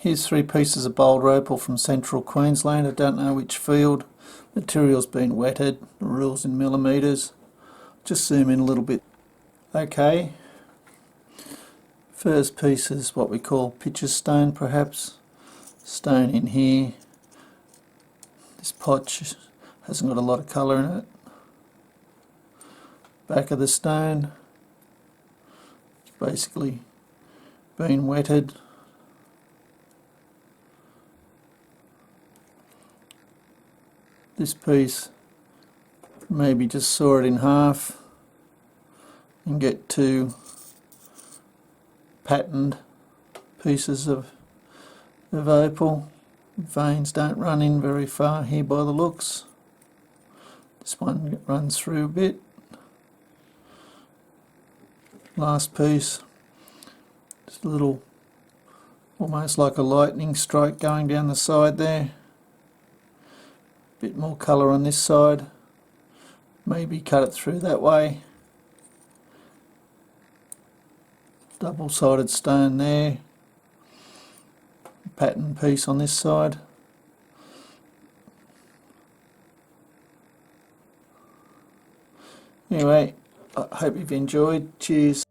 here's 3 pieces of Boulder Opal from central Queensland. I don't know which field. Material's been wetted, the rule's in millimetres. Just zoom in a little bit. Okay, first piece is what we call pitcher stone, perhaps. Stone in here. This potch hasn't got a lot of colour in it. Back of the stone, it's basically been wetted. This piece, maybe just saw it in half and get 2 patterned pieces of opal. Veins don't run in very far here by the looks. This one runs through a bit. Last piece, just a little, almost like a lightning strike going down the side there. Bit more colour on this side. Maybe cut it through that way. Double-sided stone there. Pattern piece on this side. Anyway, I hope you've enjoyed. Cheers.